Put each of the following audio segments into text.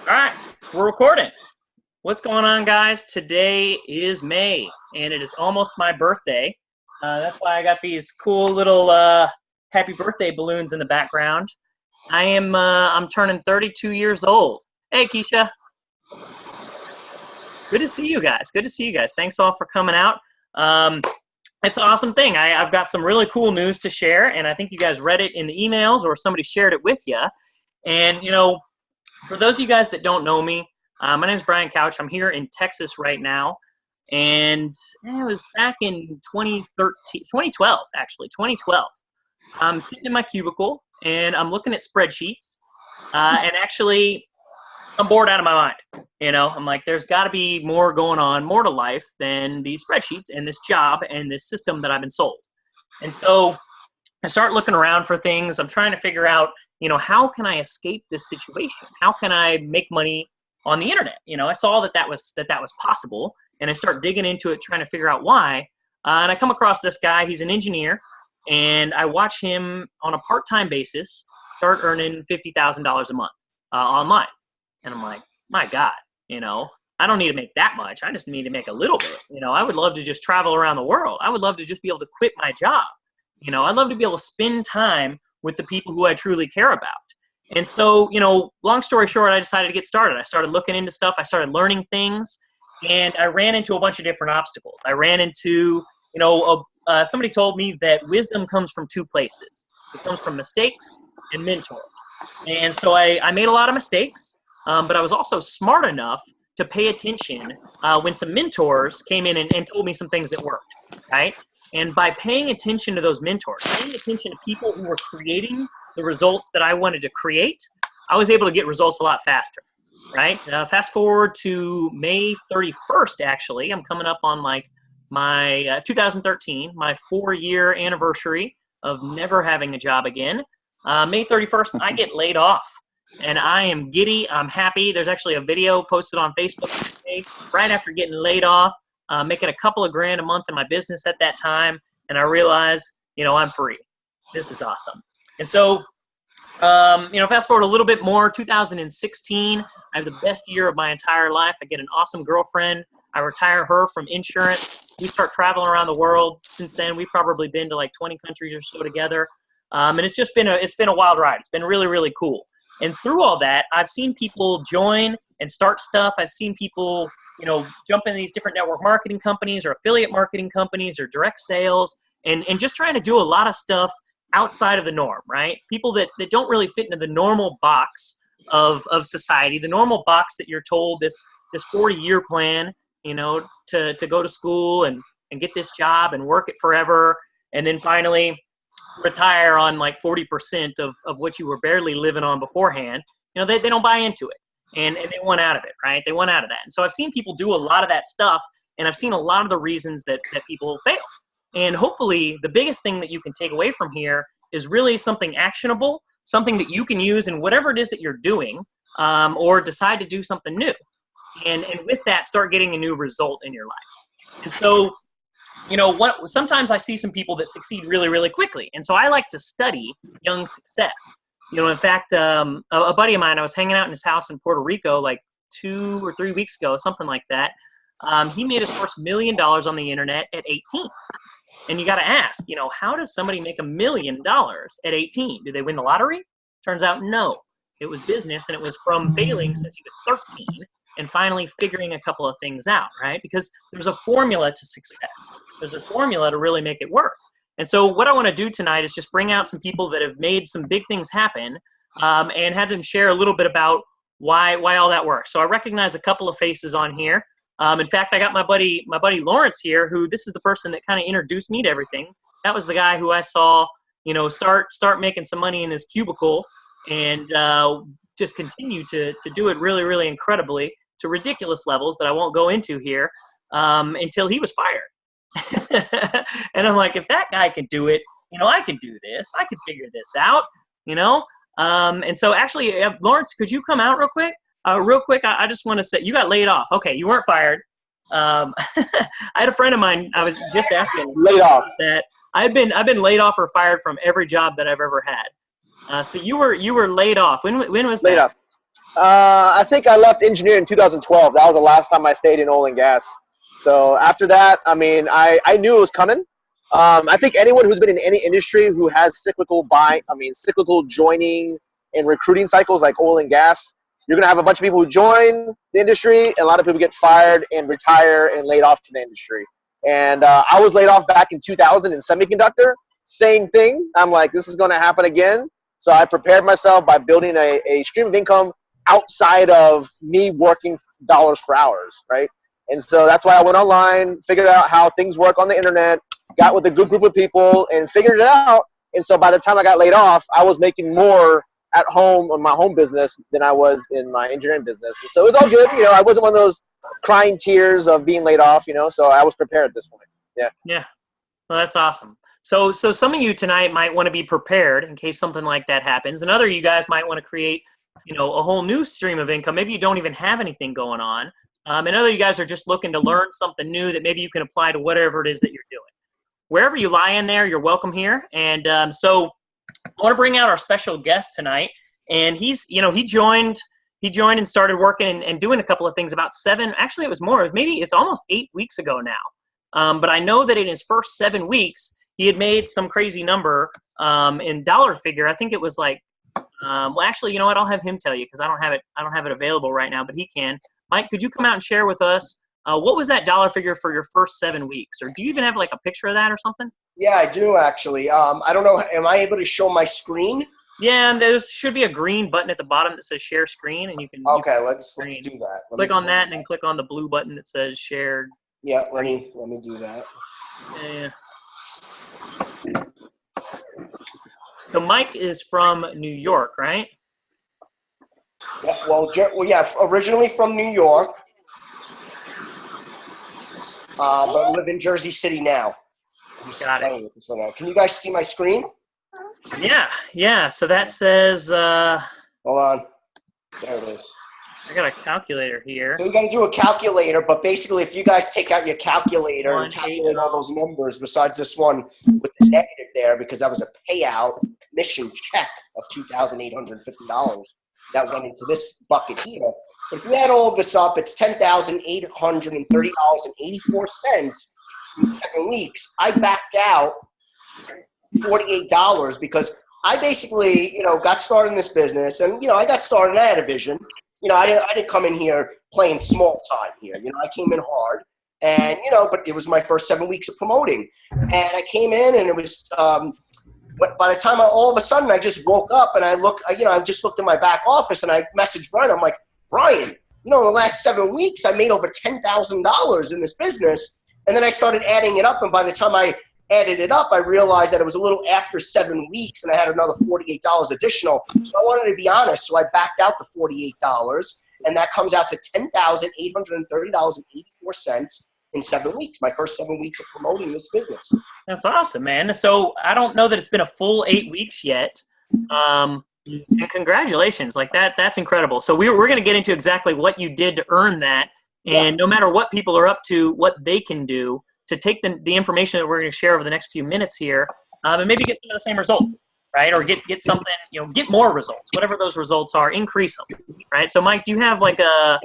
All right, we're recording. What's going on, guys? Today is May, and it is almost my birthday. That's why I got these cool little happy birthday balloons in the background. I'm turning 32 years old. Hey, Keisha. Good to see you guys. Good to see you guys. Thanks all for coming out. Um, it's an awesome thing. I've got some really cool news to share, and I think you guys read it in the emails or somebody shared it with you. And, for those of you guys that don't know me, my name is Brian Couch. I'm here in Texas right now, and it was back in 2012, actually, 2012. I'm sitting in my cubicle, and I'm looking at spreadsheets, and actually, I'm bored out of my mind. I'm like, there's got to be more going on, more to life than these spreadsheets and this job and this system that I've been sold. And so I start looking around for things. I'm trying to figure out, how can I escape this situation? How can I make money on the internet? I saw that was possible, and I start digging into it, trying to figure out why. And I come across this guy. He's an engineer, and I watch him on a part-time basis start earning $50,000 a month online. And I'm like, my God, I don't need to make that much. I just need to make a little bit. I would love to just travel around the world. I would love to just be able to quit my job. I'd love to be able to spend time with the people who I truly care about. And so, long story short, I decided to get started. I started looking into stuff. I started learning things, and I ran into a bunch of different obstacles. I ran into, somebody told me that wisdom comes from two places. It comes from mistakes and mentors. And so I made a lot of mistakes. But I was also smart enough to pay attention when some mentors came in and told me some things that worked, right? And by paying attention to those mentors, paying attention to people who were creating the results that I wanted to create, I was able to get results a lot faster, right? Fast forward to May 31st, actually. I'm coming up on like my 2013, my 4-year anniversary of never having a job again. May 31st, I get laid off. And I am giddy. I'm happy. There's actually a video posted on Facebook today, right after getting laid off, making a couple of grand a month in my business at that time. And I realized, I'm free. This is awesome. And so, fast forward a little bit more, 2016, I have the best year of my entire life. I get an awesome girlfriend. I retire her from insurance. We start traveling around the world. Since then, we've probably been to like 20 countries or so together. And it's been a wild ride. It's been really, really cool. And through all that, I've seen people join and start stuff. I've seen people, jump in these different network marketing companies or affiliate marketing companies or direct sales and just trying to do a lot of stuff outside of the norm, right? People that don't really fit into the normal box of society, the normal box that you're told this 40-year plan, to go to school and get this job and work it forever. And then finally retire on like 40% of what you were barely living on beforehand. They don't buy into it and they want out of it, right? They want out of that. And so I've seen people do a lot of that stuff, and I've seen a lot of the reasons that people fail. And hopefully the biggest thing that you can take away from here is really something actionable, something that you can use in whatever it is that you're doing, or decide to do something new. And with that, start getting a new result in your life. And so sometimes I see some people that succeed really, really quickly. And so I like to study young success. In fact, a buddy of mine, I was hanging out in his house in Puerto Rico like 2 or 3 weeks ago, something like that. He made his first $1 million on the internet at 18. And you got to ask, how does somebody make $1 million at 18? Did they win the lottery? Turns out, no. It was business, and it was from failing since he was 13. And finally figuring a couple of things out, right? Because there's a formula to success. There's a formula to really make it work. And so what I want to do tonight is just bring out some people that have made some big things happen, and have them share a little bit about why all that works. So I recognize a couple of faces on here. In fact, I got my buddy Lawrence here, who this is the person that kind of introduced me to everything. That was the guy who I saw, start making some money in his cubicle and just continue to do it really, really incredibly, to ridiculous levels that I won't go into here, until he was fired. And I'm like, if that guy can do it, I can do this. I can figure this out, And so actually, Lawrence, could you come out real quick? I just want to say, you got laid off. Okay, you weren't fired. I had a friend of mine, I was just asking. Laid off. That I've been laid off or fired from every job that I've ever had. So you were laid off. When was that? Laid off. I think I left engineering in 2012. That was the last time I stayed in oil and gas. So after that, I mean, I knew it was coming. I think anyone who's been in any industry who has cyclical joining and recruiting cycles like oil and gas, you're going to have a bunch of people who join the industry, and a lot of people get fired and retire and laid off from the industry. And I was laid off back in 2000 in semiconductor. Same thing. I'm like, this is going to happen again. So I prepared myself by building a stream of income outside of me working dollars for hours, right? And so that's why I went online, figured out how things work on the internet, got with a good group of people, and figured it out. And so by the time I got laid off, I was making more at home on my home business than I was in my engineering business. So it was all good. I wasn't one of those crying tears of being laid off, so I was prepared at this point. Yeah. Yeah. Well, that's awesome. So some of you tonight might want to be prepared in case something like that happens. And other you guys might want to create, a whole new stream of income. Maybe you don't even have anything going on. And other you guys are just looking to learn something new that maybe you can apply to whatever it is that you're doing. Wherever you lie in there, you're welcome here. And so I want to bring out our special guest tonight. And he joined and started working and doing a couple of things about actually it was more, maybe it's almost 8 weeks ago now. But I know that in his first 7 weeks, he had made some crazy number in dollar figure. I think it was like, well, actually, you know what? I'll have him tell you because I don't have it available right now, but he can. Mike, could you come out and share with us what was that dollar figure for your first 7 weeks? Or do you even have like a picture of that or something? Yeah, I do actually. I don't know. Am I able to show my screen? Yeah, and there should be a green button at the bottom that says share screen, and you can. Okay, let's do that. Click on that, and then click on the blue button that says shared. Yeah, let me do that. Yeah. So Mike is from New York, right? Yeah, well, yeah, originally from New York, but live in Jersey City now. Got it. Can you guys see my screen? Yeah. So that says. Hold on. There it is. I got a calculator here. So we got to do a calculator, but basically, if you guys take out your calculator and calculate all those numbers, besides this one with the negative there, because that was a payout commission check of $2,850 that went into this bucket here. But if you add all of this up, it's $10,830.84 in 7 weeks. I backed out $48 because I basically, got started in this business, and I got started and I had a vision. I didn't come in here playing small time here. I came in hard, and but it was my first 7 weeks of promoting, and I came in, and it was. But by the time all of a sudden I just woke up and I just looked at my back office and I messaged Brian. I'm like, Brian, in the last 7 weeks I made over $10,000 in this business, and then I started adding it up, and by the time I added it up, I realized that it was a little after 7 weeks, and I had another $48 additional. So I wanted to be honest, so I backed out the $48, and that comes out to $10,830.84 in 7 weeks. My first 7 weeks of promoting this business. That's awesome, man. So I don't know that it's been a full 8 weeks yet. And congratulations, like that's incredible. So we're going to get into exactly what you did to earn that, and no matter what people are up to, what they can do to take the information that we're going to share over the next few minutes here, and maybe get some of the same results, right? Or get something, get more results, whatever those results are, increase them, right? So Mike, do you have like I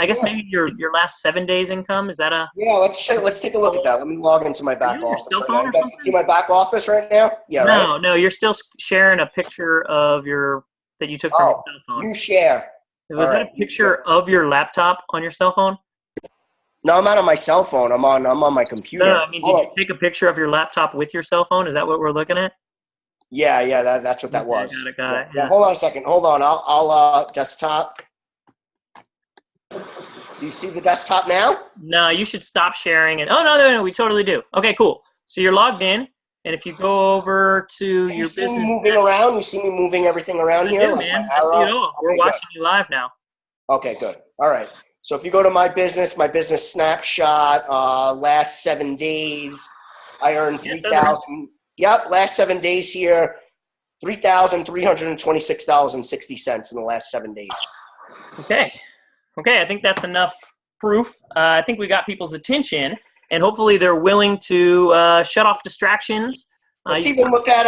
guess maybe your last 7 days income, is that a? Yeah, let's take a look at that. Let me log into my back office. Cell phone right now. You guys see my back office right now? Yeah, right? No, you're still sharing a picture of that you took from your cell phone. You share. Was that a picture of your laptop on your cell phone? No, I'm not on my cell phone. I'm on my computer. No, I mean, did you take a picture of your laptop with your cell phone? Is that what we're looking at? Yeah, that's what that was. Got it. Yeah. Hold on a second. Hold on. I'll desktop. Do you see the desktop now? No, you should stop sharing it. Oh, no, we totally do. Okay, cool. So you're logged in, and if you go over to your business. You see me moving around? You see me moving everything around here? Yeah, man. I see it all. We're watching you live now. Okay, good. All right. So if you go to my business snapshot, last 7 days, I earned $3,000. Yep, last 7 days here, $3,326.60 in the last 7 days. Okay, I think that's enough proof. I think we got people's attention, and hopefully they're willing to shut off distractions. Let's even look at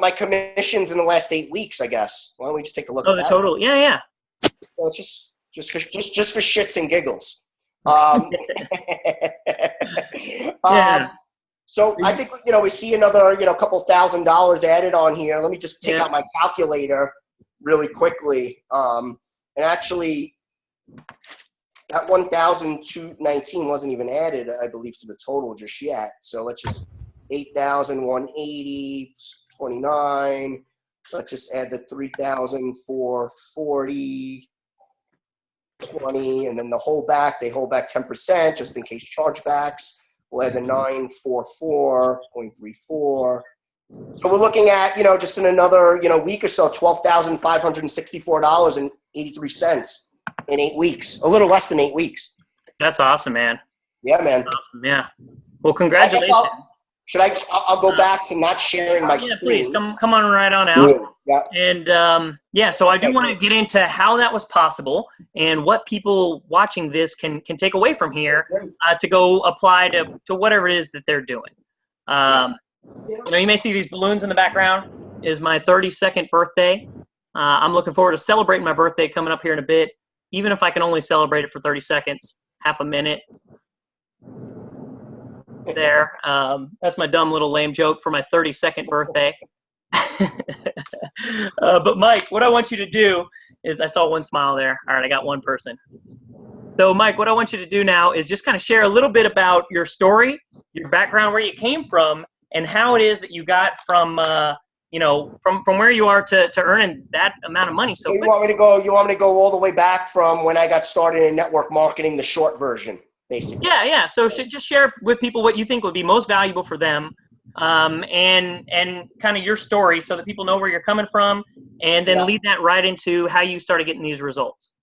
my commissions in the last 8 weeks, I guess. Why don't we just take a look at that? Oh, the total. Yeah. So just for shits and giggles. Um, Yeah. So I think, we see another, couple $1,000 added on here. Let me just take Yeah. out my calculator really quickly. And actually, that 1,219 wasn't even added, I believe, to the total just yet. So let's just 8,180, 29. Let's just add the 3,440, 20, and then the holdback. They hold back 10% just in case chargebacks. We'll add the 944.34. So we're looking at, just in another, week or so, $12,564.83 in 8 weeks. A little less than 8 weeks. That's awesome, man. Yeah, man. Awesome. Yeah. Well, congratulations. I'll go back to not sharing my Yeah, screen. please come on right on out. Yeah. And so I do want to get into how that was possible and what people watching this can take away from here to go apply to whatever it is that they're doing. You may see these balloons in the background. It is my 32nd birthday. I'm looking forward to celebrating my birthday coming up here in a bit, even if I can only celebrate it for 30 seconds, half a minute. There. That's my dumb little lame joke for my 32nd birthday. But Mike, what I want you to do is, I saw one smile there. All right, I got one person. So Mike, what I want you to do now is just kind of share a little bit about your story, your background, where you came from, and how it is that you got from where you are to earning that amount of money. So you want me to go all the way back from when I got started in network marketing, the short version, basically. Yeah. So just share with people what you think would be most valuable for them, and kind of your story, so that people know where you're coming from, and then lead that right into how you started getting these results.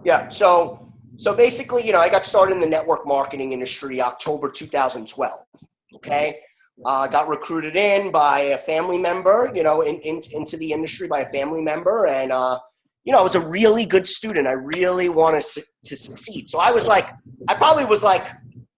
Yeah. So basically, I got started in the network marketing industry October 2012. Okay. Got recruited in by a family member, into the industry by a family member. And, I was a really good student. I really wanted to succeed. So I probably was like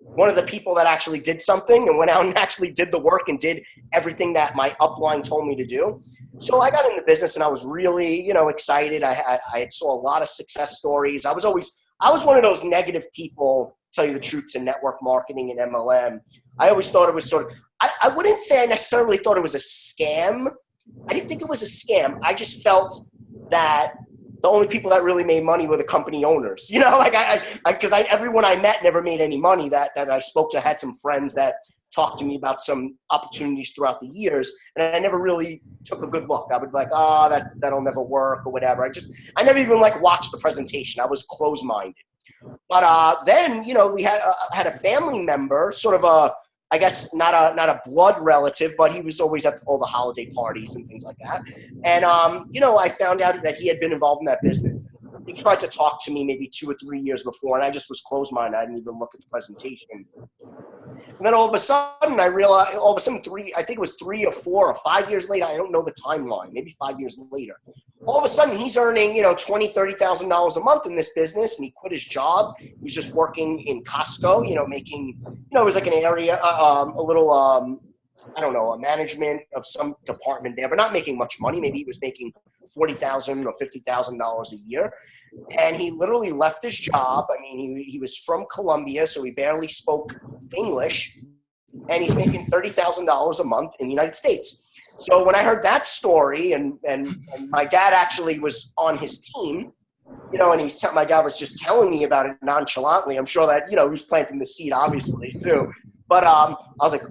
one of the people that actually did something and went out and actually did the work and did everything that my upline told me to do. So I got in the business and I was really, excited. I saw a lot of success stories. I was one of those negative people, tell you the truth, to network marketing and MLM. I always thought it was I wouldn't say I necessarily thought it was a scam. I didn't think it was a scam. I just felt that the only people that really made money were the company owners. Because everyone I met never made any money that I spoke to. I had some friends that talked to me about some opportunities throughout the years, and I never really took a good look. I would be like, that'll never work or whatever. I never even watched the presentation. I was closed-minded. But then, we had a family member, sort of I guess not a blood relative, but he was always at all the holiday parties and things like that. And, I found out that he had been involved in that business. He tried to talk to me maybe 2 or 3 years before, and I just was closed-minded. I didn't even look at the presentation. And then all of a sudden, I realized, I think it was 3 or 4 or 5 years later, I don't know the timeline, maybe 5 years later. All of a sudden, he's earning, $20,000, $30,000 a month in this business, and he quit his job. He was just working in Costco, making, it was like an area, a little, I don't know, a management of some department there, but not making much money. Maybe he was making $40,000 or $50,000 a year. And he literally left his job. I mean, he was from Colombia, so he barely spoke English, and he's making $30,000 a month in the United States. So when I heard that story, and my dad actually was on his team, and my dad was just telling me about it nonchalantly. I'm sure that, he was planting the seed, obviously, too. But I was like,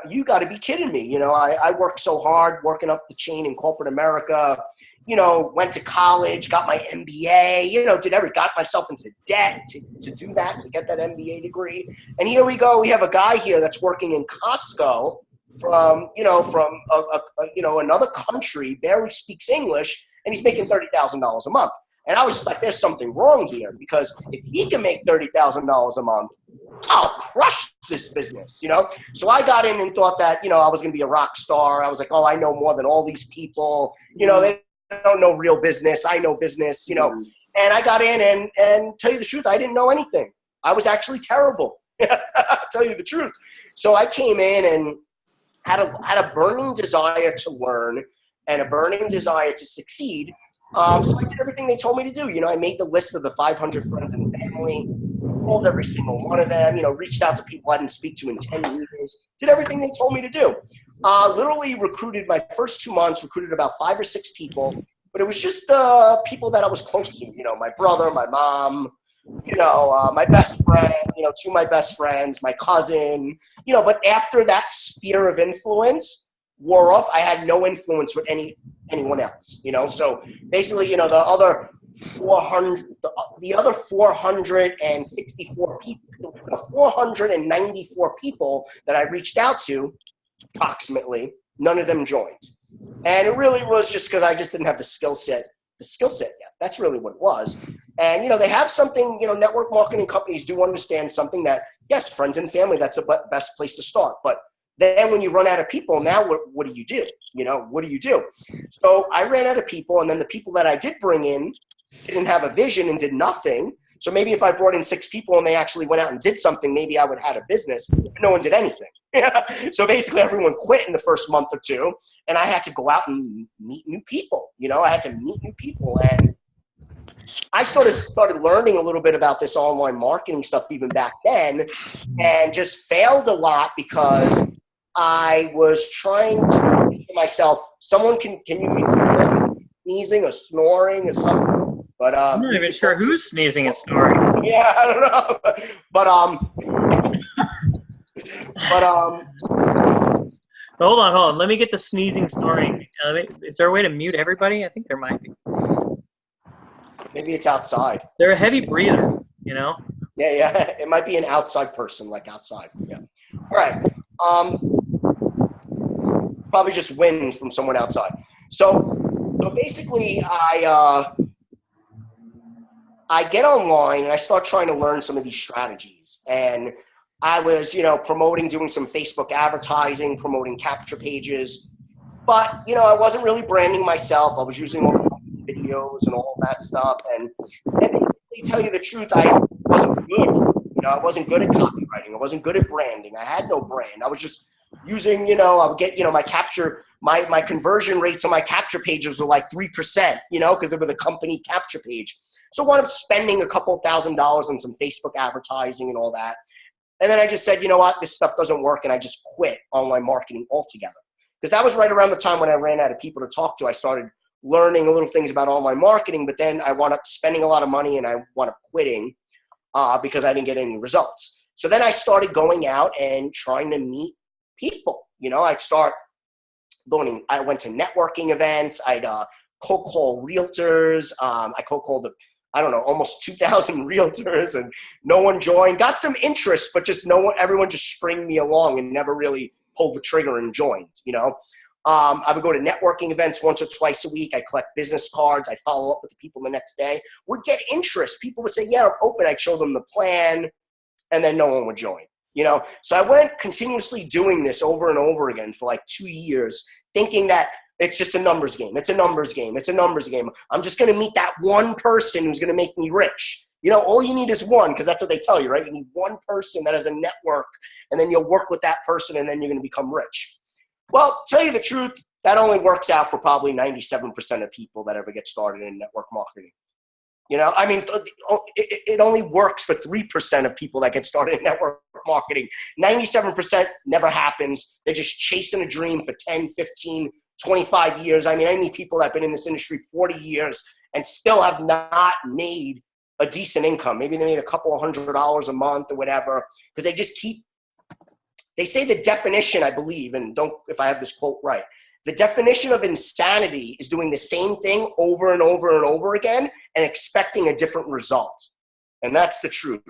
you got to be kidding me. I worked so hard working up the chain in corporate America, went to college, got my MBA, got myself into debt to do that, to get that MBA degree. And here we go. We have a guy here that's working in Costco from another country, barely speaks English, and he's making $30,000 a month. And I was just like, there's something wrong here, because if he can make $30,000 a month, I'll crush this business, So I got in and thought that, I was going to be a rock star. I was like, I know more than all these people. They don't know real business. I know business, And I got in and tell you the truth, I didn't know anything. I was actually terrible. Tell you the truth. So I came in and had a burning desire to learn and a burning desire to succeed. So I did everything they told me to do. I made the list of the 500 friends and family, called every single one of them, reached out to people I didn't speak to in 10 years, did everything they told me to do. Literally recruited my first 2 months, recruited about 5 or 6 people, but it was just the people that I was close to, my brother, my mom, my best friend, 2 of my best friends, my cousin, but after that sphere of influence wore off, I had no influence with anyone else, so basically, the other 400, the other 464 people, 494 people that I reached out to, approximately, none of them joined. And it really was just because I just didn't have the skill set yet. That's really what it was. And, they have something, network marketing companies do understand something that, yes, friends and family, that's the best place to start. But then when you run out of people, now what do you do? What do you do? So I ran out of people, and then the people that I did bring in didn't have a vision and did nothing. So maybe if I brought in 6 people and they actually went out and did something, maybe I would have had a business, but no one did anything. So basically everyone quit in the first month or 2, and I had to go out and meet new people. I had to meet new people, and I sort of started learning a little bit about this online marketing stuff even back then, and just failed a lot because I was trying to think to myself, someone can you sneezing or snoring or something? But I'm not even sure who's sneezing and snoring. Yeah, I don't know. But Hold on. Let me get the sneezing, snoring. Is there a way to mute everybody? I think there might be. Maybe it's outside. They're a heavy breather, Yeah. It might be an outside person, like outside. Yeah. All right. Probably just wind from someone outside. So basically, I get online and I start trying to learn some of these strategies. And I was, promoting, doing some Facebook advertising, promoting capture pages. But, I wasn't really branding myself. I was using all the videos and all that stuff. And basically, tell you the truth, I wasn't good. I wasn't good at copywriting. I wasn't good at branding. I had no brand. I was just using, I would get, my capture, my conversion rates on my capture pages were like 3%, because it was a company capture page. So I wound up spending a couple $1,000 on some Facebook advertising and all that. And then I just said, you know what, this stuff doesn't work. And I just quit online marketing altogether. Because that was right around the time when I ran out of people to talk to. I started learning a little things about online marketing, but then I wound up spending a lot of money and I wound up quitting because I didn't get any results. So then I started going out and trying to meet people. I went to networking events. I'd cold call realtors. I cold called almost 2,000 realtors, and no one joined. Got some interest, but just everyone just stringed me along and never really pulled the trigger and joined, I would go to networking events once or twice a week. I collect business cards. I follow up with the people the next day. Would get interest. People would say, yeah, I'm open. I'd show them the plan, and then no one would join. So I went continuously doing this over and over again for like 2 years, thinking that it's just a numbers game. It's a numbers game. It's a numbers game. I'm just going to meet that one person who's going to make me rich. All you need is one, because that's what they tell you, right? You need one person that has a network, and then you'll work with that person, and then you're going to become rich. Well, tell you the truth, that only works out for probably 97% of people that ever get started in network marketing. It only works for 3% of people that get started in network marketing. 97% never happens. They're just chasing a dream for 10, 15, 25 years. I meet people that have been in this industry 40 years and still have not made a decent income. Maybe they made a couple of $100 a month or whatever, because they just they say the definition, I believe, and if I have this quote right, the definition of insanity is doing the same thing over and over and over again and expecting a different result. And that's the truth.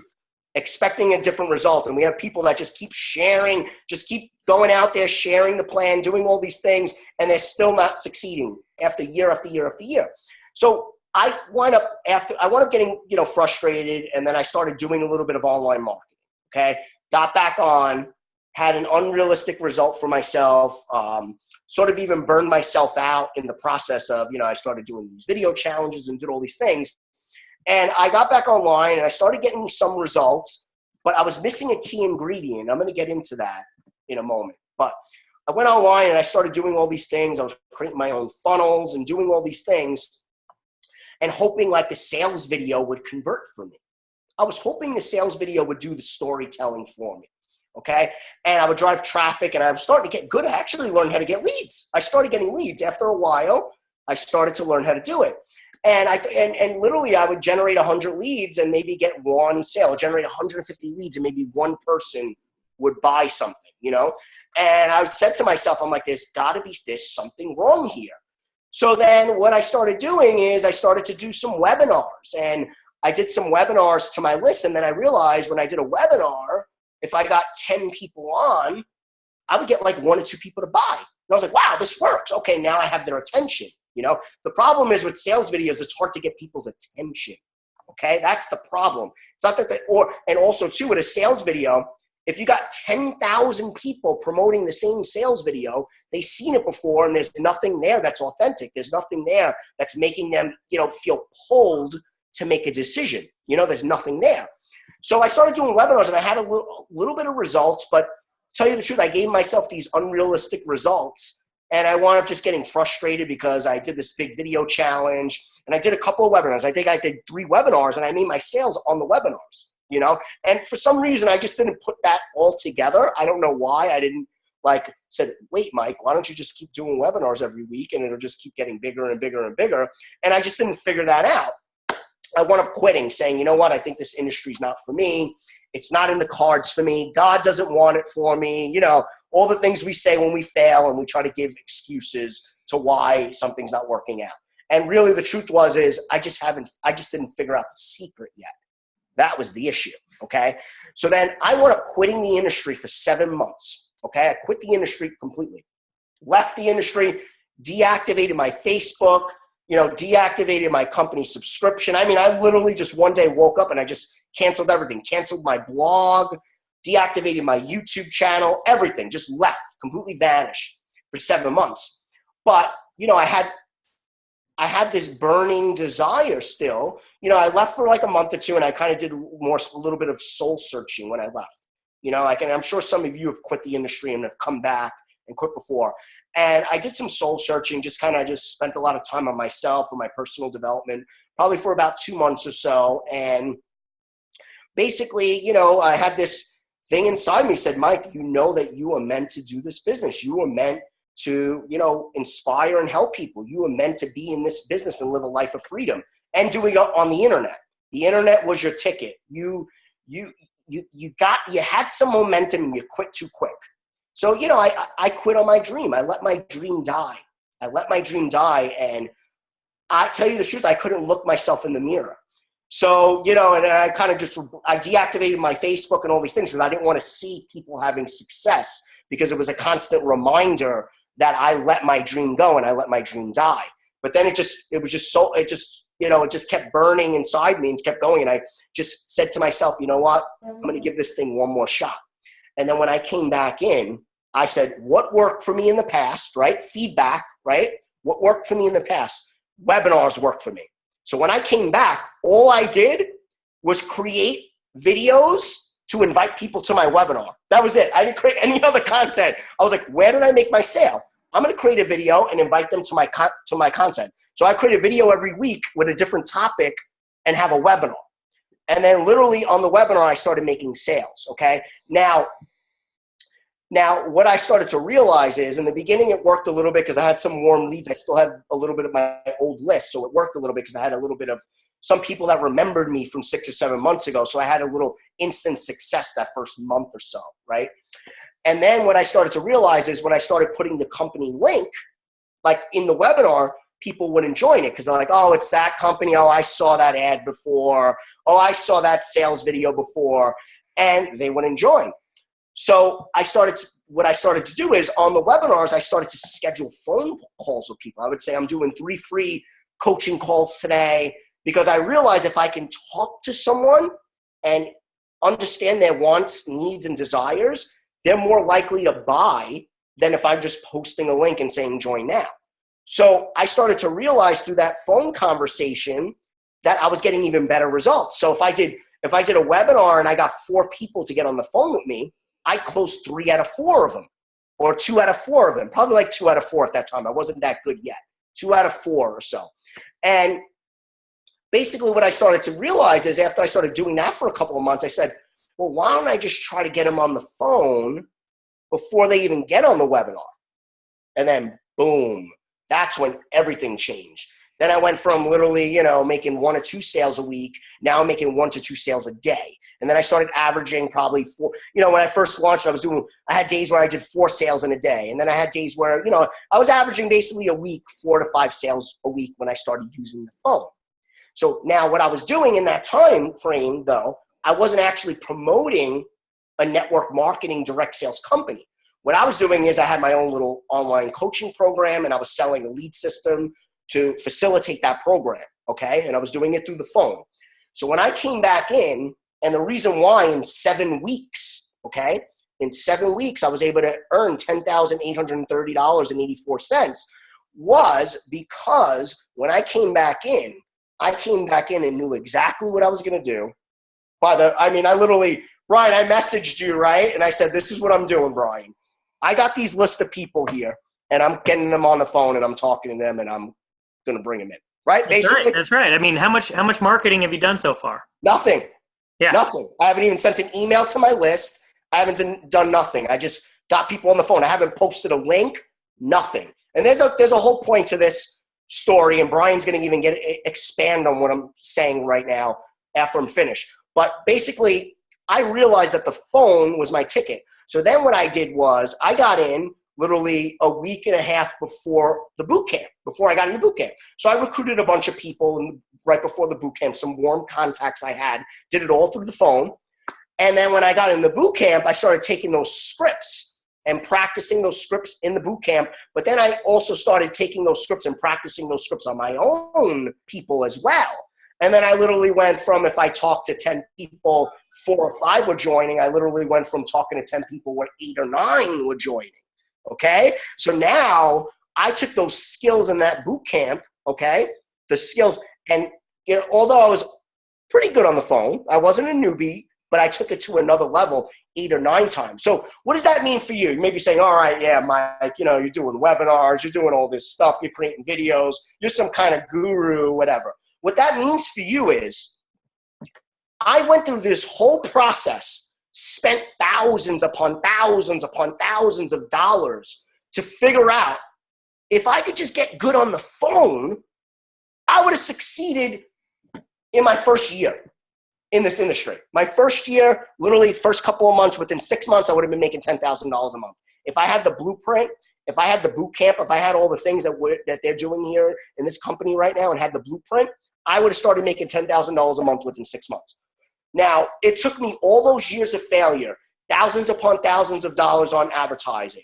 Expecting a different result. And we have people that just keep sharing, just keep going out there, sharing the plan, doing all these things, and they're still not succeeding after year after year after year. So I wound up getting, frustrated, and then I started doing a little bit of online marketing. Okay. Got back on, had an unrealistic result for myself, sort of even burned myself out in the process of, I started doing these video challenges and did all these things. And I got back online and I started getting some results, but I was missing a key ingredient. I'm going to get into that in a moment. But I went online and I started doing all these things. I was creating my own funnels and doing all these things. and hoping like the sales video would convert for me. I was hoping the sales video would do the storytelling for me. Okay. And I would drive traffic, and I was starting to get good. I actually learned how to get leads. I started getting leads after a while. I started to learn how to do it. And literally I would generate 100 leads and maybe get one sale, generate 150 leads, and maybe one person would buy something, you know? And I said to myself, I'm like, there's something wrong here. So then what I started doing is I started to do some webinars, and I did some webinars to my list. And then I realized when I did a webinar, if I got 10 people on, I would get like 1 or 2 people to buy. And I was like, wow, this works. Okay, now I have their attention. You know, the problem is with sales videos, it's hard to get people's attention. Okay, that's the problem. It's not that and also too, with a sales video, if you got 10,000 people promoting the same sales video, they've seen it before, and there's nothing there that's authentic. There's nothing there that's making them, feel pulled to make a decision. There's nothing there. So I started doing webinars, and I had a little bit of results, but tell you the truth, I gave myself these unrealistic results, and I wound up just getting frustrated because I did this big video challenge, and I did a couple of webinars. I think I did 3 webinars, and I made my sales on the webinars, and for some reason, I just didn't put that all together. I don't know why. I didn't said, wait, Mike, why don't you just keep doing webinars every week, and it'll just keep getting bigger and bigger and bigger. And I just didn't figure that out. I wound up quitting, saying, you know what, I think this industry is not for me. It's not in the cards for me. God doesn't want it for me. All the things we say when we fail, and we try to give excuses to why something's not working out. And really the truth is I just didn't figure out the secret yet. That was the issue. Okay. So then I wound up quitting the industry for 7 months. Okay. I quit the industry completely, left the industry, deactivated my Facebook, deactivated my company subscription. I mean, I literally just one day woke up and I just canceled everything, canceled my blog, deactivated my YouTube channel, everything just left, completely vanished for 7 months. But, I had this burning desire still. I left for like a month or 2, and I kind of did a little bit of soul searching when I left. I'm sure some of you have quit the industry and have come back and quit before. And I did some soul searching, just spent a lot of time on myself and my personal development, probably for about 2 months or so. And basically, I had this thing inside me said, Mike, that you are meant to do this business. You are meant to, inspire and help people. You were meant to be in this business and live a life of freedom, and doing it on the internet. The internet was your ticket. You had some momentum, and you quit too quick. So, I quit on my dream. I let my dream die. And I tell you the truth, I couldn't look myself in the mirror. So, and I I deactivated my Facebook and all these things because I didn't want to see people having success, because it was a constant reminder that I let my dream go and I let my dream die. But then it just kept burning inside me and kept going. And I just said to myself, you know what, I'm going to give this thing one more shot. And then when I came back in, I said, what worked for me in the past, right? Feedback, right? What worked for me in the past? Webinars worked for me. So when I came back, all I did was create videos to invite people to my webinar. That was it. I didn't create any other content. I was like, where did I make my sale? I'm going to create a video and invite them to my content. So I create a video every week with a different topic and have a webinar. And then literally on the webinar, I started making sales. Okay. Now what I started to realize is, in the beginning, it worked a little bit because I had some warm leads. I still had a little bit of my old list. So it worked a little bit because I had a little bit of some people that remembered me from 6 or 7 months ago. So I had a little instant success that first month or so, right? And then what I started to realize is when I started putting the company link, like in the webinar, people wouldn't join it because they're like, oh, it's that company. Oh, I saw that ad before. Oh, I saw that sales video before. And they wouldn't join. So what I started to do is on the webinars, I started to schedule phone calls with people. I would say I'm doing 3 free coaching calls today, because I realize if I can talk to someone and understand their wants, needs, and desires, they're more likely to buy than if I'm just posting a link and saying join now. So I started to realize through that phone conversation that I was getting even better results. So if I did a webinar and I got 4 people to get on the phone with me, I closed 3 out of 4 of them, or 2 out of 4 of them, probably like 2 out of 4 at that time. I wasn't that good yet. 2 out of 4 or so. And basically what I started to realize is after I started doing that for a couple of months, I said, well, why don't I just try to get them on the phone before they even get on the webinar? And then boom, that's when everything changed. Then I went from literally, making 1 or 2 sales a week. Now I'm making 1 to 2 sales a day. And then I started averaging probably 4. When I first launched, I had days where I did 4 sales in a day. And then I had days where, I was averaging basically a week, 4 to 5 sales a week when I started using the phone. So now what I was doing in that time frame, though, I wasn't actually promoting a network marketing direct sales company. What I was doing is I had my own little online coaching program, and I was selling a lead system to facilitate that program, okay? And I was doing it through the phone. So when I came back in, and the reason why in 7 weeks, okay, in 7 weeks I was able to earn $10,830.84 was because when I came back in and knew exactly what I was gonna do. I literally, Brian, I messaged you, right? And I said, this is what I'm doing, Brian. I got these list of people here, and I'm getting them on the phone, and I'm talking to them, and I'm going to bring them in, right? Basically, That's right. I mean, how much marketing have you done so far? Nothing. Yeah. Nothing. I haven't even sent an email to my list. I haven't done nothing. I just got people on the phone. I haven't posted a link. Nothing. And there's a whole point to this story, and Brian's going to even expand on what I'm saying right now after I'm finished. But basically, I realized that the phone was my ticket. So then what I did was I got in literally a week and a half before the boot camp, before I got in the boot camp. So I recruited a bunch of people right before the boot camp, some warm contacts I had, did it all through the phone. And then when I got in the boot camp, I started taking those scripts and practicing those scripts in the boot camp. But then I also started taking those scripts and practicing those scripts on my own people as well. And then I literally went from, if I talked to 10 people, 4 or 5 were joining, I literally went from talking to 10 people where 8 or 9 were joining. Okay? So now I took those skills in that boot camp, okay? The skills, and although I was pretty good on the phone, I wasn't a newbie, but I took it to another level 8 or 9 times. So what does that mean for you? You may be saying, all right, yeah, Mike, you're doing webinars, you're doing all this stuff, you're creating videos, you're some kind of guru, whatever. What that means for you is I went through this whole process, spent thousands upon thousands upon thousands of dollars to figure out if I could just get good on the phone, I would have succeeded in my first year in this industry. My first year, literally first couple of months, within 6 months, I would have been making $10,000 a month. If I had the blueprint, if I had the boot camp, if I had all the things that they're doing here in this company right now and had the blueprint, I would have started making $10,000 a month within 6 months. Now, it took me all those years of failure, thousands upon thousands of dollars on advertising,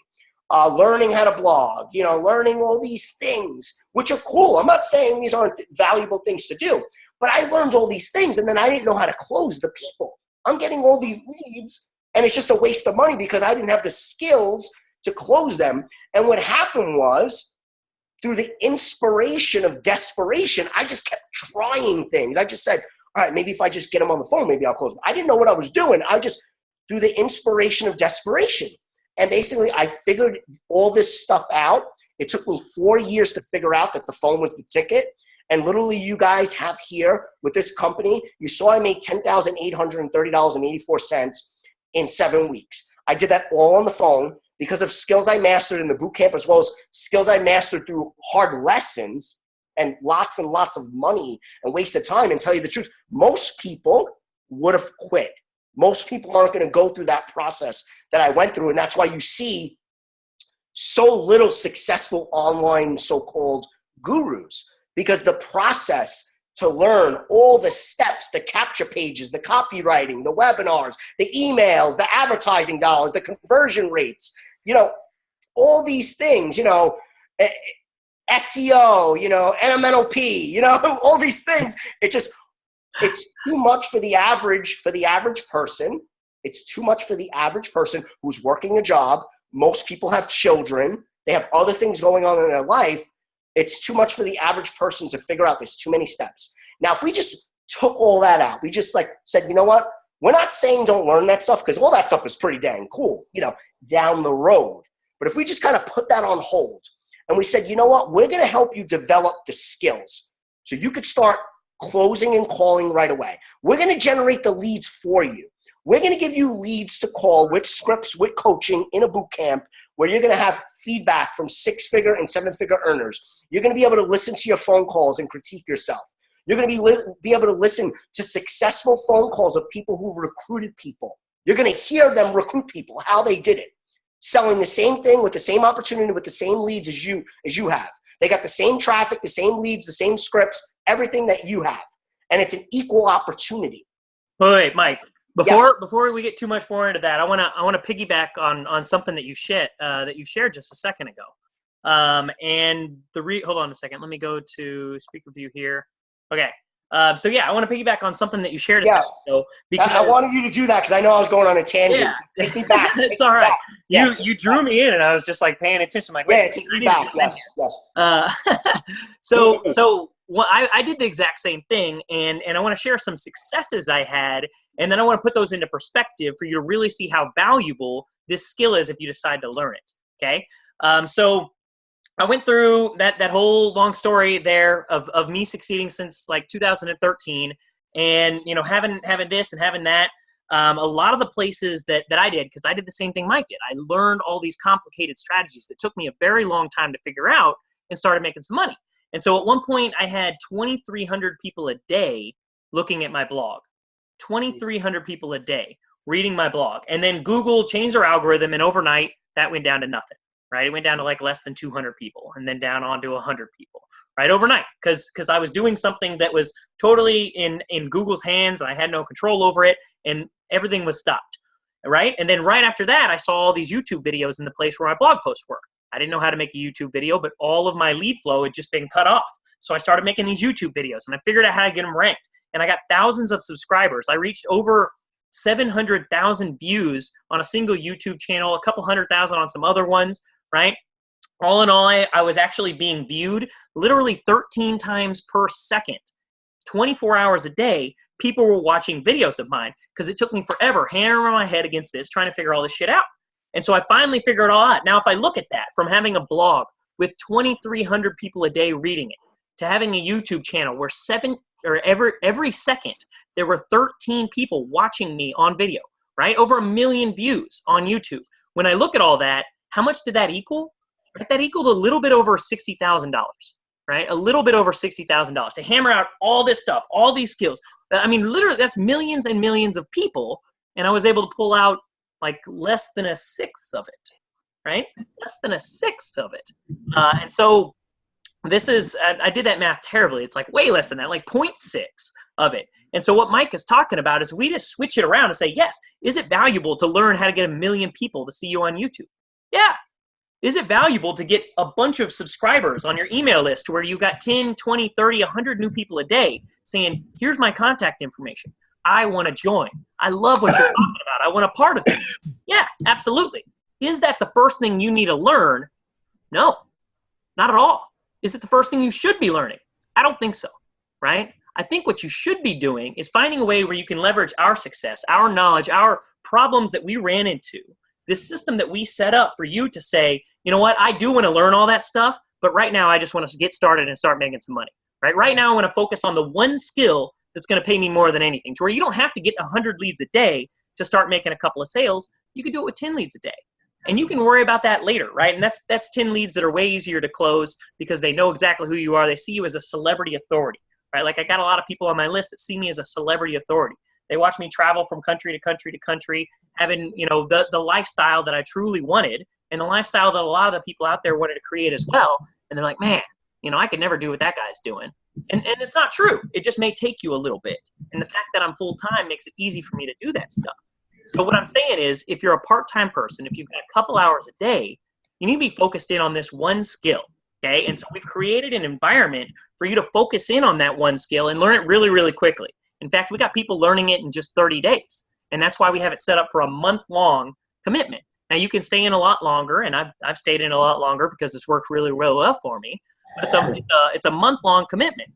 learning how to blog, learning all these things, which are cool. I'm not saying these aren't valuable things to do, but I learned all these things, and then I didn't know how to close the people. I'm getting all these leads, and it's just a waste of money because I didn't have the skills to close them. And what happened was, through the inspiration of desperation, I just kept trying things. I just said, all right, maybe if I just get them on the phone, maybe I'll close them. I didn't know what I was doing. I just, through the inspiration of desperation. And basically, I figured all this stuff out. It took me 4 years to figure out that the phone was the ticket. And literally, you guys have here with this company, you saw I made $10,830.84 in 7 weeks. I did that all on the phone because of skills I mastered in the boot camp, as well as skills I mastered through hard lessons and lots of money and wasted time. And tell you the truth, most people would have quit. Most people aren't going to go through that process that I went through. And that's why you see so little successful online so-called gurus, because the process to learn all the steps, the capture pages, the copywriting, the webinars, the emails, the advertising dollars, the conversion rates, all these things, SEO, NMNOP, all these things. It's too much for the average person. It's too much for the average person who's working a job. Most people have children. They have other things going on in their life. It's too much for the average person to figure out. There's too many steps. Now, if we just took all that out, we just said, you know what? We're not saying don't learn that stuff, because all that stuff is pretty dang cool, down the road. But if we just kind of put that on hold and we said, you know what? We're going to help you develop the skills. So you could start closing and calling right away. We're going to generate the leads for you. We're going to give you leads to call with scripts, with coaching in a boot camp where you're going to have feedback from 6-figure and 7-figure earners. You're going to be able to listen to your phone calls and critique yourself. You're going to be able to listen to successful phone calls of people who've recruited people. You're going to hear them recruit people, how they did it, selling the same thing with the same opportunity, with the same leads as you have. They got the same traffic, the same leads, the same scripts, everything that you have. And it's an equal opportunity. Wait, Mike. Before we get too much more into that, I want to piggyback on something that you shared just a second ago. Hold on a second. Let me go to speaker view here. Okay. I want to piggyback on something that you shared a second ago. Because I wanted you to do that because I know I was going on a tangent. Yeah. Take me back. It's all right. You drew me in, and I was just like paying attention. Like, wait, take me back. Yes. I did the exact same thing, and I want to share some successes I had, and then I want to put those into perspective for you to really see how valuable this skill is if you decide to learn it. Okay. So I went through that whole long story there of me succeeding since like 2013, and having this and having that. A lot of the places that I did, because I did the same thing Mike did. I learned all these complicated strategies that took me a very long time to figure out, and started making some money. And so at one point I had 2,300 people a day looking at my blog, 2,300 people a day reading my blog. And then Google changed their algorithm, and overnight that went down to nothing, right? It went down to like less than 200 people, and then down onto 100 people, right? Overnight, because I was doing something that was totally in Google's hands, and I had no control over it, and everything was stopped, right? And then right after that, I saw all these YouTube videos in the place where my blog posts were. I didn't know how to make a YouTube video, but all of my lead flow had just been cut off. So I started making these YouTube videos, and I figured out how to get them ranked. And I got thousands of subscribers. I reached over 700,000 views on a single YouTube channel, a couple 100,000 on some other ones, right? All in all, I was actually being viewed literally 13 times per second. 24 hours a day, people were watching videos of mine because it took me forever hammering my head against this, trying to figure all this shit out. And so I finally figured it all out. Now, if I look at that, from having a blog with 2,300 people a day reading it, to having a YouTube channel where every second there were 13 people watching me on video, right? Over 1 million views on YouTube. When I look at all that, how much did that equal? Right? That equaled a little bit over $60,000, right? A little bit over $60,000 to hammer out all this stuff, all these skills. I mean, literally, that's millions and millions of people, and I was able to pull out like less than a sixth of it, right? Less than a sixth of it. And so this is, I did that math terribly. It's like way less than that, like 0.6 of it. And so what Mike is talking about is we just switch it around and say, yes, is it valuable to learn how to get 1 million people to see you on YouTube? Yeah. Is it valuable to get a bunch of subscribers on your email list where you got 10, 20, 30, 100 new people a day saying, here's my contact information. I want to join. I love what you're talking about. I want a part of it. Yeah, absolutely. Is that the first thing you need to learn? No, not at all. Is it the first thing you should be learning? I don't think so, right? I think what you should be doing is finding a way where you can leverage our success, our knowledge, our problems that we ran into, this system that we set up for you to say, you know what, I do want to learn all that stuff, but right now I just want to get started and start making some money, right? Right now I want to focus on the one skill that's going to pay me more than anything, to where you don't have to get 100 leads a day to start making a couple of sales. You can do it with 10 leads a day. And you can worry about that later, right? And that's 10 leads that are way easier to close because they know exactly who you are. They see you as a celebrity authority, right? Like I got a lot of people on my list that see me as a celebrity authority. They watch me travel from country to country to country, having, you know, the lifestyle that I truly wanted and the lifestyle that a lot of the people out there wanted to create as well. And they're like, man, you know, I could never do what that guy's doing. And it's not true. It just may take you a little bit. And the fact that I'm full-time makes it easy for me to do that stuff. So what I'm saying is, if you're a part-time person, if you've got a couple hours a day, you need to be focused in on this one skill, okay? And so we've created an environment for you to focus in on that one skill and learn it really, really quickly. In fact, we got people learning it in just 30 days. And that's why we have it set up for a month-long commitment. Now, you can stay in a lot longer, and I've stayed in a lot longer because it's worked really, really well for me. But it's a month-long commitment.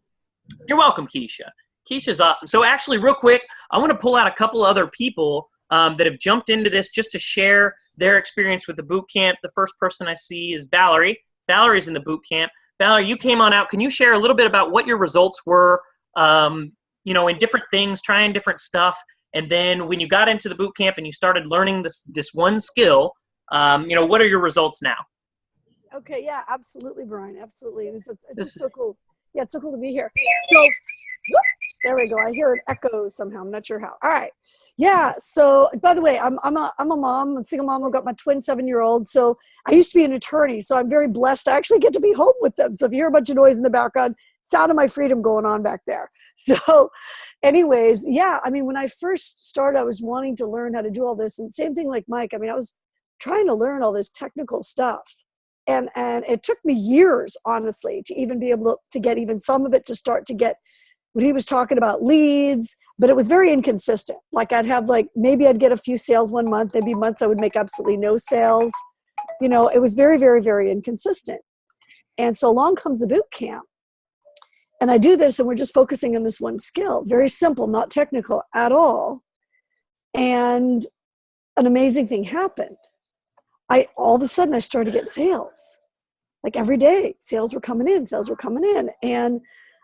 You're welcome, Keisha. Keisha's awesome. So actually, real quick, I want to pull out a couple other people that have jumped into this just to share their experience with the boot camp. The first person I see is Valerie. Valerie's in the boot camp. Valerie, you came on out. Can you share a little bit about what your results were you know, in different things, trying different stuff. And then when you got into the boot camp and you started learning this one skill, you know, what are your results now? Okay, yeah, absolutely, Brian, absolutely. It's just so cool. Yeah, it's so cool to be here. So, whoop, there we go. I hear an echo somehow. I'm not sure how. All right. Yeah. So, by the way, I'm a mom, a single mom. I've got my twin 7-year-old. So, I used to be an attorney. So, I'm very blessed. I actually get to be home with them. So, if you hear a bunch of noise in the background, sound of my freedom going on back there. So, anyways, yeah. I mean, when I first started, I was wanting to learn how to do all this, and same thing like Mike. I mean, I was trying to learn all this technical stuff. And it took me years, honestly, to even be able to get even some of it to start to get what he was talking about, leads, but it was very inconsistent. Like maybe I'd get a few sales one month, maybe months I would make absolutely no sales. You know, it was very, very, very inconsistent. And so along comes the boot camp. And I do this and we're just focusing on this one skill, very simple, not technical at all. And an amazing thing happened. All of a sudden I started to get sales. Like every day, sales were coming in. And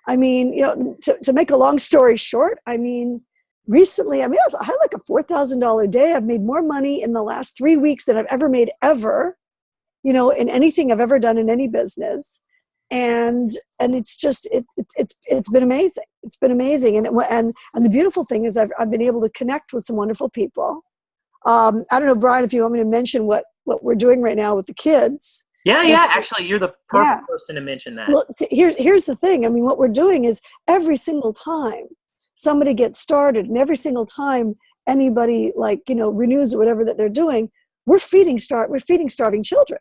I mean, you know, to make a long story short, I mean, recently, I had like a $4,000 day. I've made more money in the last 3 weeks than I've ever made ever, you know, in anything I've ever done in any business. And it's just, it's been amazing. It's been amazing. And the beautiful thing is I've been able to connect with some wonderful people. I don't know, Brian, if you want me to mention what we're doing right now with the kids. Yeah. Actually, you're the perfect person to mention that. Well, see, here's the thing. I mean, what we're doing is every single time somebody gets started and every single time anybody like, you know, renews or whatever that they're doing, we're feeding starving children.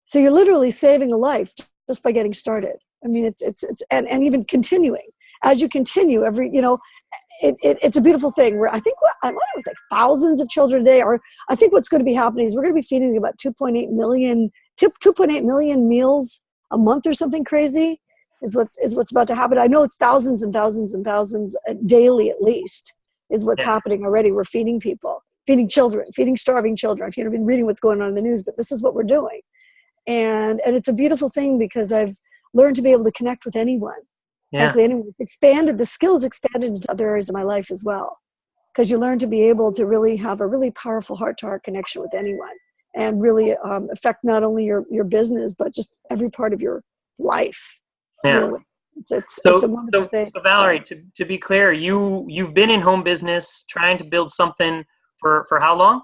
So you're literally saving a life just by getting started. I mean, it's and even continuing as you continue every, you know, it's a beautiful thing where I think it was like thousands of children a day, or I think what's going to be happening is we're going to be feeding about 2.8 million meals a month or something crazy is what's about to happen. I know it's thousands and thousands and thousands daily at least is what's happening already. We're feeding people, feeding children, feeding starving children. If you've been reading what's going on in the news, but this is what we're doing. And it's a beautiful thing because I've learned to be able to connect with anyone. Frankly, anyway, it's expanded, the skills expanded into other areas of my life as well. Because you learn to be able to really have a really powerful heart-to-heart connection with anyone and really affect not only your business, but just every part of your life. Yeah. Really. It's a wonderful thing. So Valerie, to be clear, you've been in home business trying to build something for how long?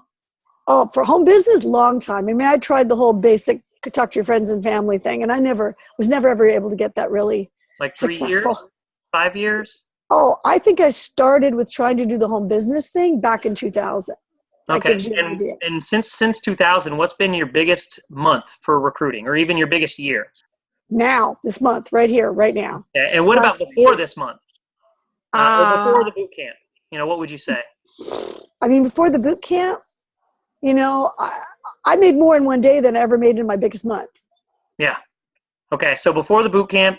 Oh, for home business, long time. I mean, I tried the whole basic talk to your friends and family thing, and I was never ever able to get that really like 3 successful. years, 5 years. Oh, I think I started with trying to do the home business thing back in 2000. Okay, and since 2000, what's been your biggest month for recruiting, or even your biggest year? Now, this month, right here, right now. Yeah, and what about before this month? Or before the boot camp? You know, what would you say? I mean, before the boot camp, you know, I made more in one day than I ever made in my biggest month. Yeah. Okay, so before the boot camp,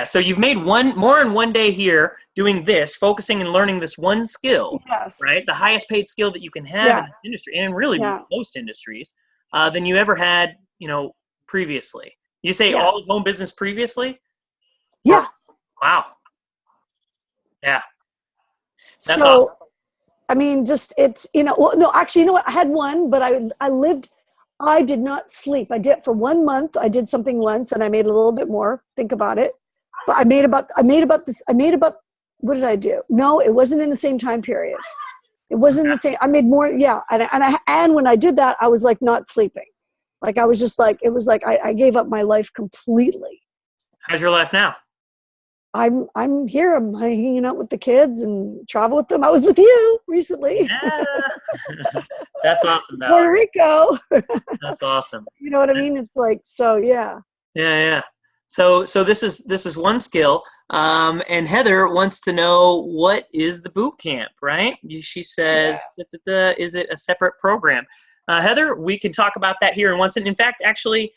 so you've made more in one day here doing this, focusing and learning this one skill, right? The highest paid skill that you can have in this industry, and really most industries, than you ever had, you know, previously. You say all of home business previously? Yeah. Wow. Yeah. That's so, awesome. I mean, just it's, you know, well, no, actually, you know what? I had one, but I did not sleep. I did for 1 month. I did something once and I made a little bit more. Think about it. But I made about, what did I do? No, it wasn't in the same time period. It wasn't the same. I made more. Yeah. And when I did that, I was like not sleeping. Like I was just like, it was like, I gave up my life completely. How's your life now? I'm here. I'm hanging out with the kids and travel with them. I was with you recently. Yeah. That's awesome. Puerto Rico. That's awesome. You know what I mean? It's like, so yeah. Yeah. So this is one skill. And Heather wants to know, what is the boot camp, right? She says, is it a separate program? Heather, we can talk about that here in one second. In fact, actually,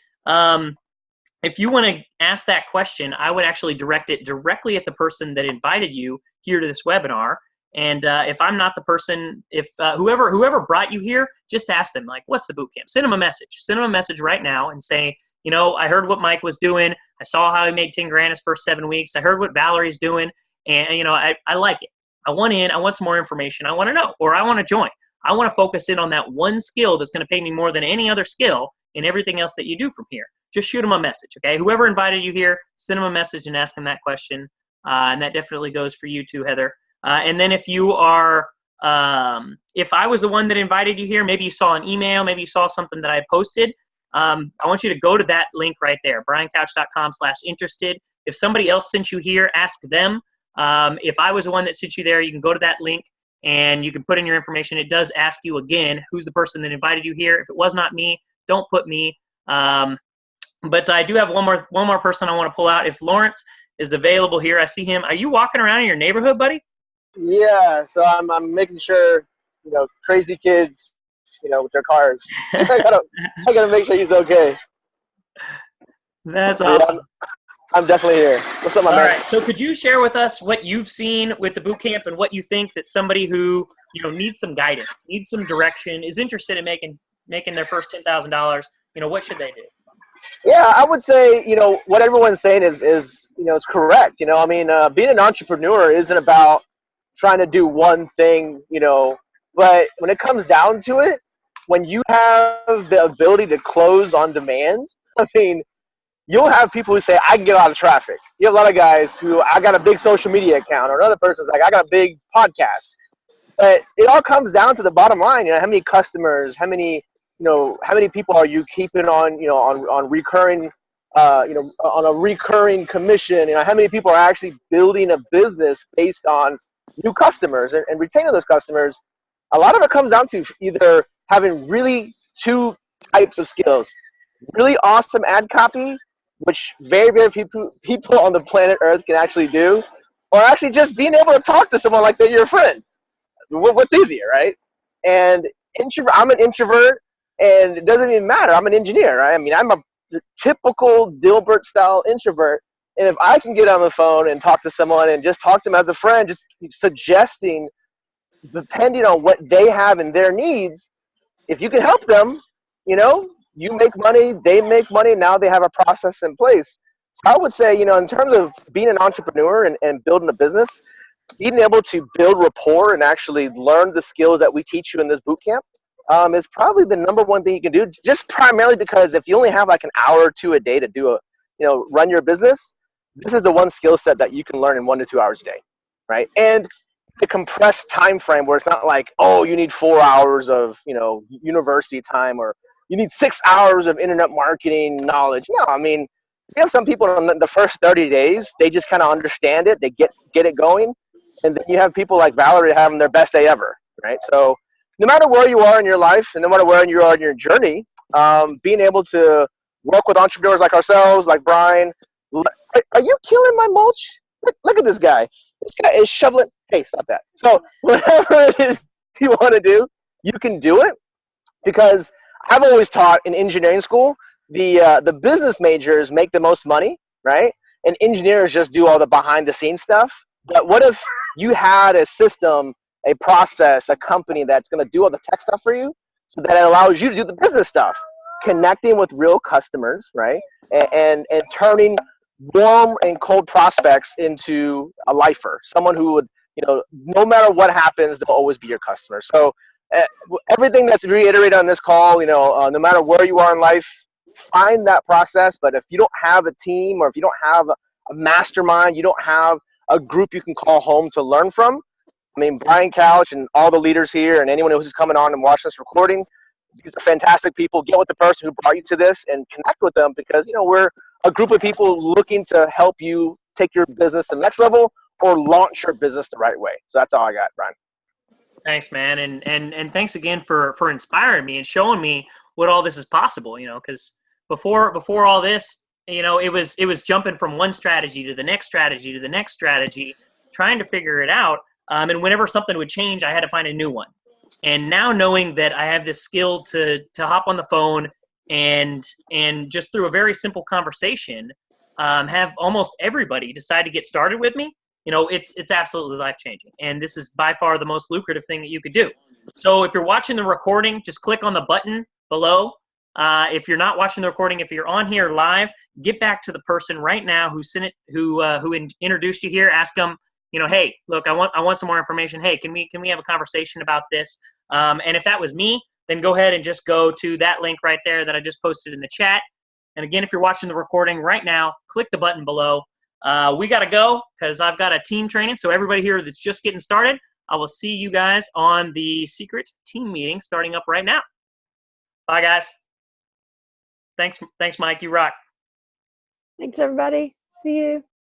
if you want to ask that question, I would actually direct it directly at the person that invited you here to this webinar. And if I'm not the person, if whoever brought you here, just ask them, like, what's the boot camp? Send them a message. Send them a message right now and say, you know, I heard what Mike was doing. I saw how he made 10 grand his first 7 weeks. I heard what Valerie's doing, and you know, I like it. I want in. I want some more information. I want to know, or I want to join. I want to focus in on that one skill that's going to pay me more than any other skill in everything else that you do from here. Just shoot them a message, okay? Whoever invited you here, send them a message and ask them that question. And that definitely goes for you too, Heather. And then if you are, if I was the one that invited you here, maybe you saw an email, maybe you saw something that I posted, I want you to go to that link right there, briancouch.com/interested. If somebody else sent you here, ask them. If I was the one that sent you there, you can go to that link and you can put in your information. It does ask you again, who's the person that invited you here. If it was not me, don't put me. But I do have one more person I want to pull out. If Lawrence is available here, I see him. Are you walking around in your neighborhood, buddy? Yeah, so I'm making sure, you know, crazy kids, you know, with their cars. I gotta make sure he's okay. That's awesome. Yeah, I'm definitely here. What's up, my man? All right. So could you share with us what you've seen with the boot camp and what you think that somebody who, you know, needs some guidance, needs some direction, is interested in making their first $10,000, you know, what should they do? Yeah, I would say, you know, what everyone's saying is you know, is correct. You know, I mean, being an entrepreneur isn't about trying to do one thing, you know, but when it comes down to it, when you have the ability to close on demand, I mean, you'll have people who say, I can get a lot of traffic. You have a lot of guys who, I got a big social media account, or another person's like, I got a big podcast. But it all comes down to the bottom line, you know, how many customers, how many people are you keeping on, you know, on recurring, you know, on a recurring commission? You know, how many people are actually building a business based on new customers and retaining those customers? A lot of it comes down to either having really two types of skills: really awesome ad copy, which very, very few people on the planet Earth can actually do, or actually just being able to talk to someone like they're your friend. What's easier, right? And I'm an introvert. And it doesn't even matter. I'm an engineer, right? I mean, I'm a typical Dilbert-style introvert. And if I can get on the phone and talk to someone and just talk to them as a friend, just suggesting, depending on what they have and their needs, if you can help them, you know, you make money, they make money, now they have a process in place. So I would say, you know, in terms of being an entrepreneur and building a business, being able to build rapport and actually learn the skills that we teach you in this boot camp, is probably the number one thing you can do, just primarily because if you only have like an hour or two a day to do run your business, this is the one skill set that you can learn in 1 to 2 hours a day, right? And the compressed time frame where it's not like, oh, you need 4 hours of, you know, university time, or you need 6 hours of internet marketing knowledge. No, I mean, we have some people in the first 30 days, they just kind of understand it, they get it going, and then you have people like Valerie having their best day ever, right? So no matter where you are in your life and no matter where you are in your journey, being able to work with entrepreneurs like ourselves, like Brian. Are you killing my mulch? Look at this guy. This guy is shoveling. Hey, stop that. So whatever it is you want to do, you can do it, because I've always taught in engineering school, the business majors make the most money, right? And engineers just do all the behind the scenes stuff. But what if you had a system, a process, a company that's going to do all the tech stuff for you, so that it allows you to do the business stuff, connecting with real customers, right? And turning warm and cold prospects into a lifer, someone who would, you know, no matter what happens, they'll always be your customer. So everything that's reiterated on this call, you know, no matter where you are in life, find that process. But if you don't have a team, or if you don't have a mastermind, you don't have a group you can call home to learn from, I mean, Brian Couch and all the leaders here and anyone who's coming on and watching this recording, these are fantastic people. Get with the person who brought you to this and connect with them, because, you know, we're a group of people looking to help you take your business to the next level or launch your business the right way. So that's all I got, Brian. Thanks, man. And thanks again for inspiring me and showing me what all this is possible, you know, because before all this, you know, it was jumping from one strategy to the next strategy to the next strategy, trying to figure it out. And whenever something would change, I had to find a new one. And now knowing that I have this skill to hop on the phone and just through a very simple conversation, have almost everybody decide to get started with me, you know, it's absolutely life-changing. And this is by far the most lucrative thing that you could do. So if you're watching the recording, just click on the button below. If you're not watching the recording, if you're on here live, get back to the person right now who sent it, who introduced you here. Ask them, you know, hey, look, I want some more information. Hey, can we have a conversation about this? And if that was me, then go ahead and just go to that link right there that I just posted in the chat. And again, if you're watching the recording right now, click the button below. We got to go because I've got a team training. So everybody here that's just getting started, I will see you guys on the secret team meeting starting up right now. Bye, guys. Thanks, Mike. You rock. Thanks, everybody. See you.